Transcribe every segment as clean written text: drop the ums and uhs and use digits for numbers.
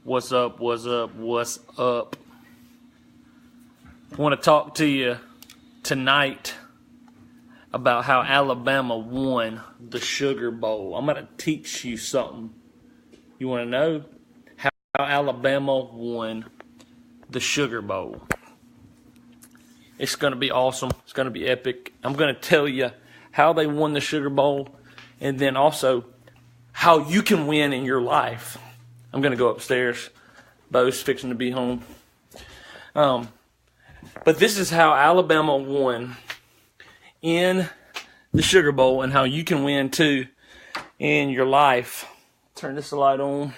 What's up, what's up, what's up? I want to talk to you tonight about how Alabama won the Sugar Bowl. I'm going to teach you something. You want to know how Alabama won the Sugar Bowl? It's going to be awesome. It's going to be epic. I'm going to tell you how they won the Sugar Bowl and then also how you can win in your life. I'm going to go upstairs. Bo's fixing to be home. But this is how Alabama won in the Sugar Bowl and how you can win too in your life. Turn this light on.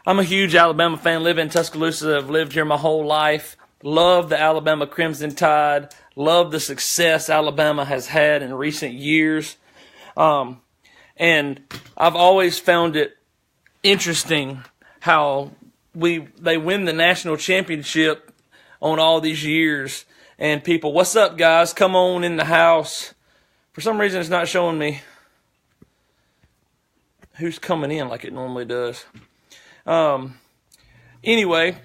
I'm a huge Alabama fan. Live in Tuscaloosa. I've lived here my whole life. Love the Alabama Crimson Tide. Love the success Alabama has had in recent years. And I've always found it interesting how they win the national championship on all these years. And people, what's up, guys? Come on in the house. For some reason, it's not showing me who's coming in like it normally does. Anyway,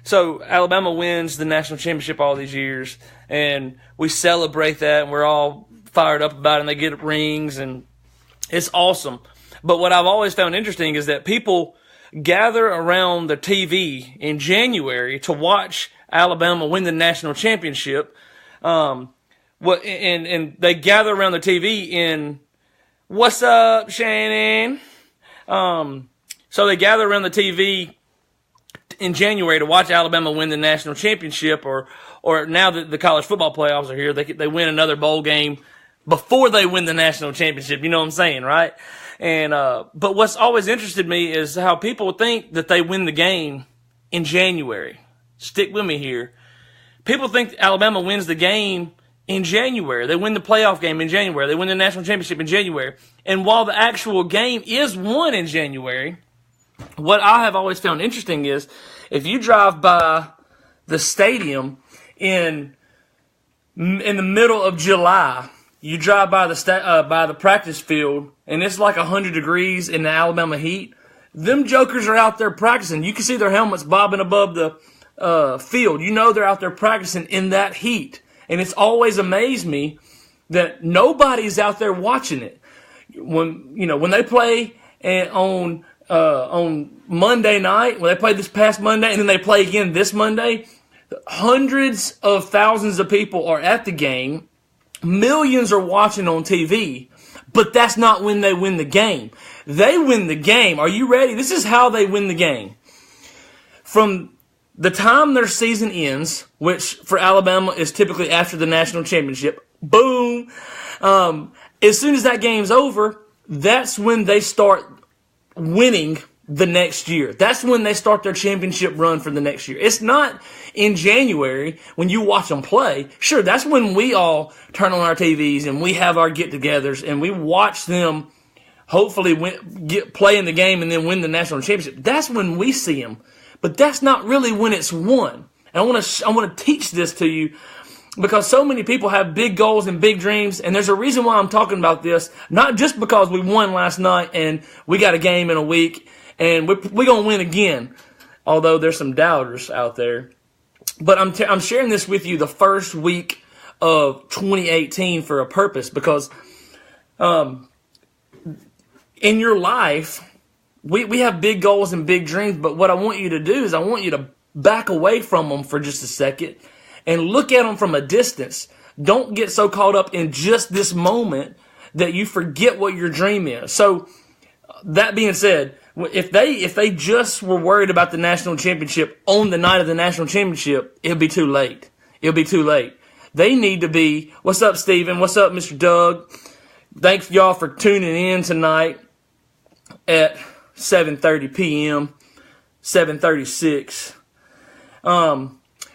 so Alabama wins the national championship all these years, and we celebrate that, and we're all fired up about it, and they get rings, and it's awesome. But what I've always found interesting is that people gather around the TV in January to watch Alabama win the national championship. And they gather around the TV in, what's up, Shannon? So they gather around the TV in January to watch Alabama win the national championship, or now that the college football playoffs are here, they win another bowl game before they win the national championship. You know what I'm saying, right? And but what's always interested me is how people think that they win the game in January. Stick with me here. People think Alabama wins the game in January. They win the playoff game in January. They win the national championship in January. And while the actual game is won in January, what I have always found interesting is if you drive by the stadium in the middle of July, you drive by the practice field, and it's like 100 degrees in the Alabama heat. Them jokers are out there practicing. You can see their helmets bobbing above the field. You know they're out there practicing in that heat. And it's always amazed me that nobody's out there watching it. When they play on Monday night, when they played this past Monday, and then they play again this Monday, hundreds of thousands of people are at the game. Millions are watching on TV, but that's not when they win the game. They win the game. Are you ready? This is how they win the game. From the time their season ends, which for Alabama is typically after the national championship, boom. As soon as that game's over, that's when they start winning the next year. That's when they start their championship run for the next year. It's not in January when you watch them play. Sure, that's when we all turn on our TVs and we have our get-togethers and we watch them hopefully play in the game and then win the national championship. That's when we see them. But that's not really when it's won. And I want to teach this to you because so many people have big goals and big dreams, and there's a reason why I'm talking about this. Not just because we won last night and we got a game in a week and we're going to win again, although there's some doubters out there. But I'm sharing this with you the first week of 2018 for a purpose because in your life, we have big goals and big dreams, but what I want you to do is I want you to back away from them for just a second and look at them from a distance. Don't get so caught up in just this moment that you forget what your dream is. So that being said, if they just were worried about the national championship on the night of the national championship, it'll be too late. It'll be too late. They need to be, what's up, Steven? What's up, Mr. Doug? Thanks, y'all, for tuning in tonight at 7:30 p.m., 7:36.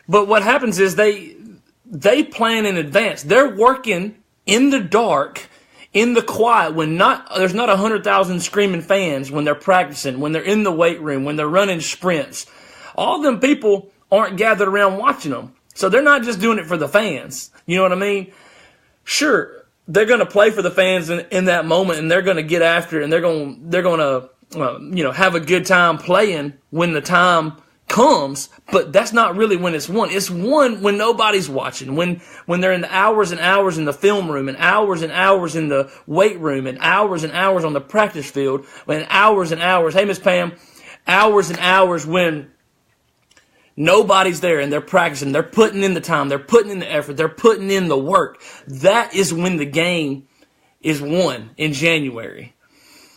But what happens is they plan in advance. They're working in the dark, in the quiet, when there's not 100,000 screaming fans when they're practicing, when they're in the weight room, when they're running sprints. All them people aren't gathered around watching them. So they're not just doing it for the fans. You know what I mean? Sure, they're going to play for the fans in that moment, and they're going to get after it, and they're going to have a good time playing when the time comes. But that's not really when it's won. It's won when nobody's watching, when they're in the hours and hours in the film room, and hours in the weight room, and hours on the practice field, and hours and hours. Hey, Miss Pam, hours and hours when nobody's there and they're practicing. They're putting in the time. They're putting in the effort. They're putting in the work. That is when the game is won in January.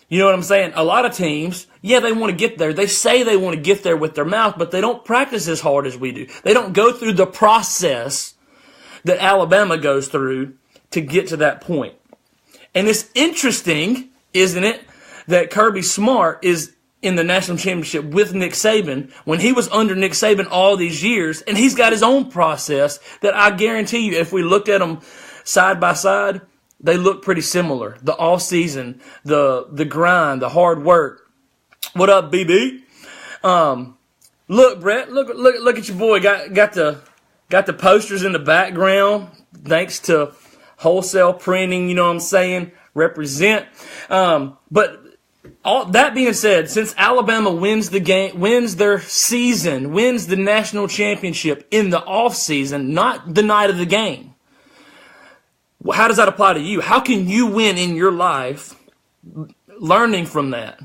You know what I'm saying? A lot of teams, yeah, they want to get there. They say they want to get there with their mouth, but they don't practice as hard as we do. They don't go through the process that Alabama goes through to get to that point. And it's interesting, isn't it, that Kirby Smart is in the national championship with Nick Saban when he was under Nick Saban all these years, and he's got his own process that I guarantee you, if we looked at them side by side, they look pretty similar. The off season, the grind, the hard work. What up, BB? Look, Brett, look at your boy. Got the posters in the background thanks to wholesale printing. You know what I'm saying? Represent. But all that being said, since Alabama wins the game, wins their season, wins the national championship in the off season, not the night of the game, how does that apply to you? How can you win in your life learning from that?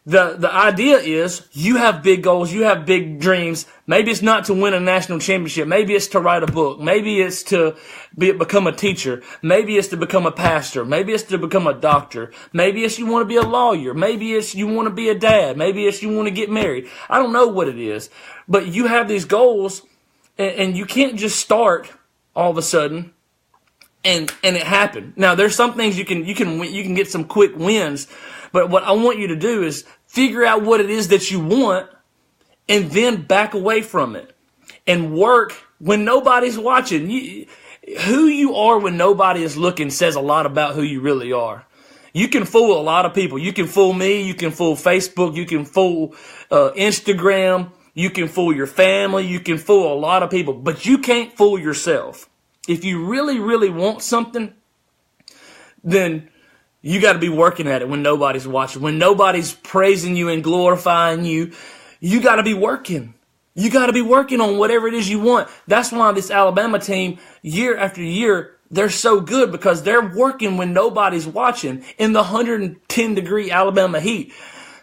The idea is you have big goals, you have big dreams. Maybe it's not to win a national championship. Maybe it's to write a book. Maybe it's to become a teacher. Maybe it's to become a pastor. Maybe it's to become a doctor. Maybe it's you want to be a lawyer. Maybe it's you want to be a dad. Maybe it's you want to get married. I don't know what it is, but you have these goals, and you can't just start all of a sudden and it happened. Now there's some things you can get some quick wins, but what I want you to do is figure out what it is that you want and then back away from it and work when nobody's watching. Who you are when nobody is looking says a lot about who you really are. You can fool a lot of people. You can fool me. You can fool Facebook. You can fool Instagram. You can fool your family. You can fool a lot of people, but you can't fool yourself. If you really, really want something, then you got to be working at it when nobody's watching. When nobody's praising you and glorifying you, you got to be working. You got to be working on whatever it is you want. That's why this Alabama team, year after year, they're so good, because they're working when nobody's watching in the 110-degree Alabama heat.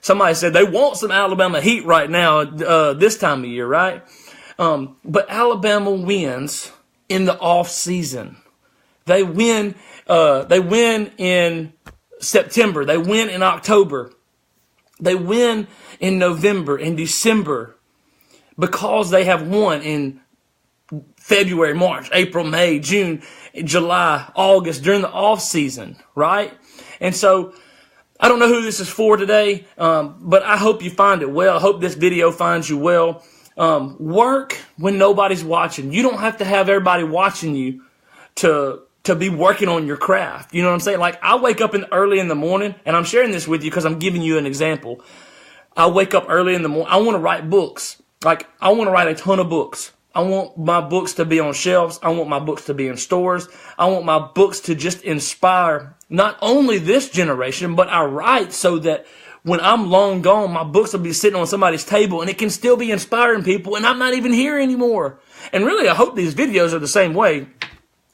Somebody said they want some Alabama heat right now this time of year, right? But Alabama wins in the off season. They win in September. They win in October. They win in November, in December, because they have won in February, March, April, May, June, July, August, during the off season, right? And so I don't know who this is for today, but I hope you find it well. I hope this video finds you well. Work when nobody's watching. You don't have to have everybody watching you to be working on your craft. You know what I'm saying? Like, I wake up early in the morning, and I'm sharing this with you because I'm giving you an example. I wake up early in the morning. I want to write books. Like, I want to write a ton of books. I want my books to be on shelves. I want my books to be in stores. I want my books to just inspire not only this generation, but I write so that when I'm long gone, my books will be sitting on somebody's table and it can still be inspiring people, and I'm not even here anymore. And really, I hope these videos are the same way,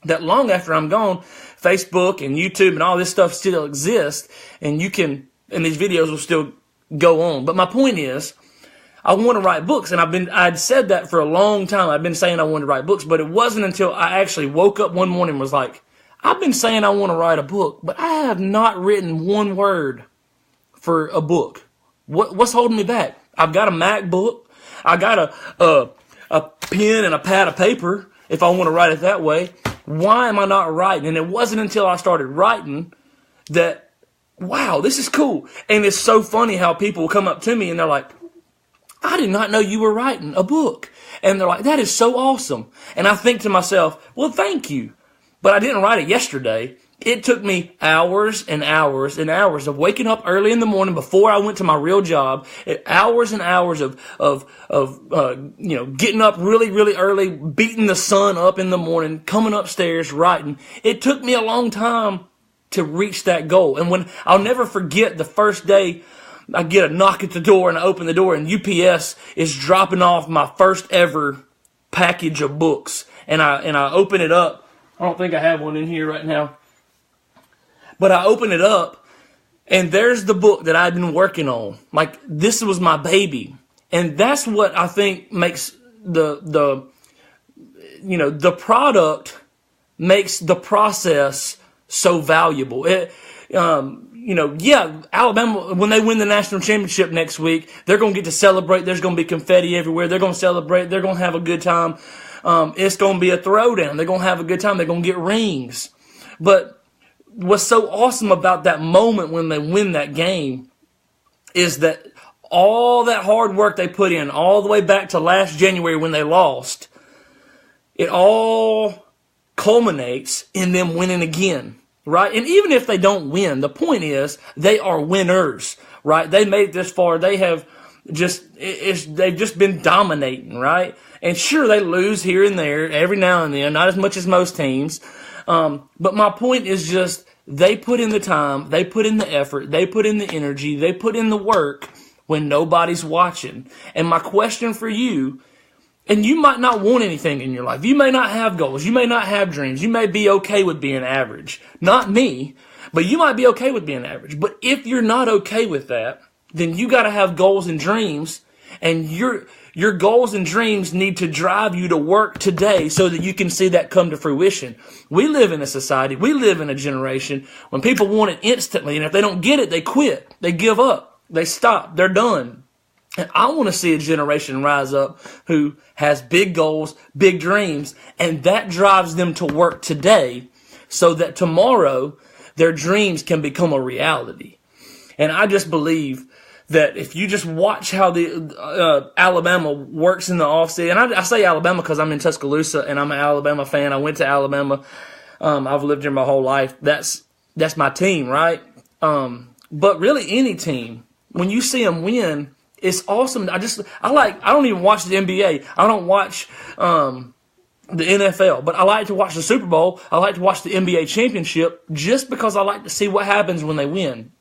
that long after I'm gone, Facebook and YouTube and all this stuff still exists, and these videos will still go on. But my point is, I want to write books, and I'd said that for a long time. I've been saying I wanted to write books, but it wasn't until I actually woke up one morning and was like, I've been saying I want to write a book, but I have not written one word for a book. What's holding me back? I've got a MacBook. I got a pen and a pad of paper, if I want to write it that way. Why am I not writing? And it wasn't until I started writing that, wow, this is cool. And it's so funny how people will come up to me and they're like, I did not know you were writing a book. And they're like, that is so awesome. And I think to myself, well, thank you. But I didn't write it yesterday. It took me hours and hours and hours of waking up early in the morning before I went to my real job. Hours and hours of getting up really, really early, beating the sun up in the morning, coming upstairs, writing. It took me a long time to reach that goal. And when I'll never forget the first day I get a knock at the door and I open the door and UPS is dropping off my first ever package of books. And I open it up. I don't think I have one in here right now. But I open it up, and there's the book that I'd been working on. Like, this was my baby. And that's what I think makes the product makes the process so valuable. Alabama, when they win the national championship next week, they're going to get to celebrate. There's going to be confetti everywhere. They're going to celebrate. They're going to have a good time. It's going to be a throwdown. They're going to have a good time. They're going to get rings. But what's so awesome about that moment when they win that game is that all that hard work they put in all the way back to last January when they lost, it all culminates in them winning again, right? And even if they don't win, the point is they are winners, right? They made it this far. They have they've just been dominating, right? And sure, they lose here and there every now and then, not as much as most teams. But my point is just, they put in the time, they put in the effort, they put in the energy, they put in the work when nobody's watching. And my question for you, and you might not want anything in your life. You may not have goals. You may not have dreams. You may be okay with being average. Not me, but you might be okay with being average. But if you're not okay with that, then you got to have goals and dreams, and your goals and dreams need to drive you to work today so that you can see that come to fruition. We live in a society, we live in a generation when people want it instantly, and if they don't get it, they quit, they give up, they stop, they're done. And I want to see a generation rise up who has big goals, big dreams, and that drives them to work today so that tomorrow their dreams can become a reality. And I just believe that if you just watch how the Alabama works in the offseason, and I say Alabama because I'm in Tuscaloosa and I'm an Alabama fan. I went to Alabama. I've lived here my whole life. That's my team, right? But really any team, when you see them win, it's awesome. I don't even watch the NBA. I don't watch the NFL, but I like to watch the Super Bowl. I like to watch the NBA championship just because I like to see what happens when they win.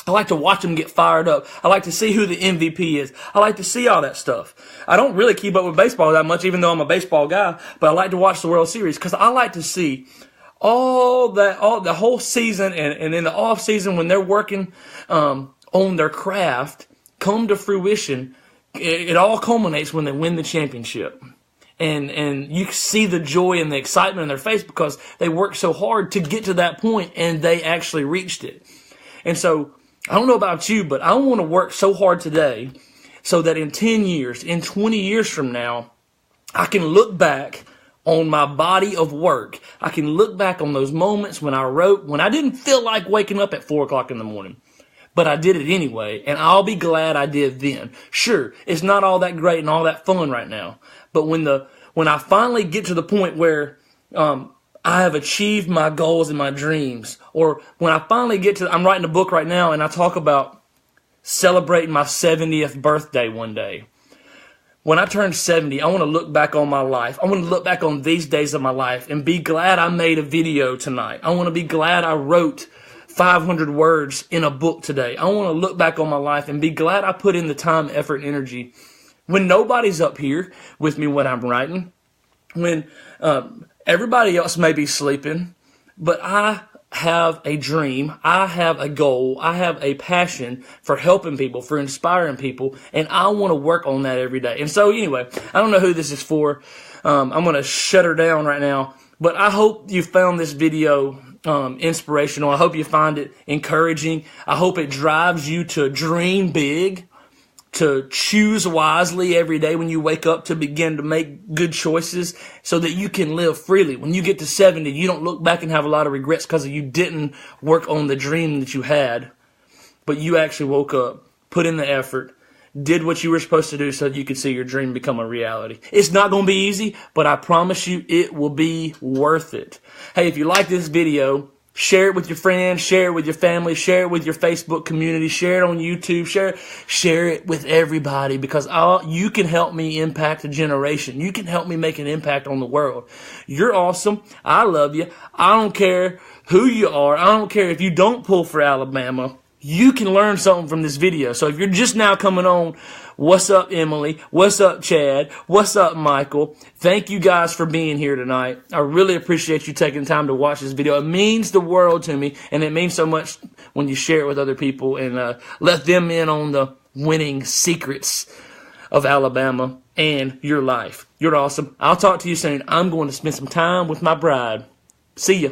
I like to watch them get fired up. I like to see who the MVP is. I like to see all that stuff. I don't really keep up with baseball that much, even though I'm a baseball guy, but I like to watch the World Series because I like to see all the whole season and in the off season when they're working on their craft come to fruition. It all culminates when they win the championship. And you see the joy and the excitement in their face because they worked so hard to get to that point and they actually reached it. And so, I don't know about you, but I want to work so hard today so that in 10 years, in 20 years from now, I can look back on my body of work. I can look back on those moments when I wrote, when I didn't feel like waking up at 4 o'clock in the morning, but I did it anyway, and I'll be glad I did then. Sure, it's not all that great and all that fun right now, but when I finally get to the point where I have achieved my goals and my dreams, or when I finally get to, I'm writing a book right now and I talk about celebrating my 70th birthday one day. When I turn 70, I want to look back on my life. I want to look back on these days of my life and be glad I made a video tonight. I want to be glad I wrote 500 words in a book today. I want to look back on my life and be glad I put in the time, effort, and energy when nobody's up here with me when I'm writing, when everybody else may be sleeping, but I have a dream, I have a goal, I have a passion for helping people, for inspiring people, and I want to work on that every day. And so anyway, I don't know who this is for. I'm going to shut her down right now, but I hope you found this video inspirational. I hope you find it encouraging. I hope it drives you to dream big, to choose wisely every day when you wake up, to begin to make good choices so that you can live freely. When you get to 70, you don't look back and have a lot of regrets because you didn't work on the dream that you had, but you actually woke up, put in the effort, did what you were supposed to do so that you could see your dream become a reality. It's not going to be easy, but I promise you it will be worth it. Hey, if you like this video, Share it with your friends, share it with your family, share it with your Facebook community, share it on YouTube, share it with everybody, because you can help me impact a generation. You can help me make an impact on the world. You're awesome. I love you. I don't care who you are. I don't care if you don't pull for Alabama. You can learn something from this video. So if you're just now coming on, what's up, Emily? What's up, Chad? What's up, Michael? Thank you guys for being here tonight. I really appreciate you taking time to watch this video. It means the world to me, and it means so much when you share it with other people and let them in on the winning secrets of Alabama and your life. You're awesome. I'll talk to you soon. I'm going to spend some time with my bride. See ya.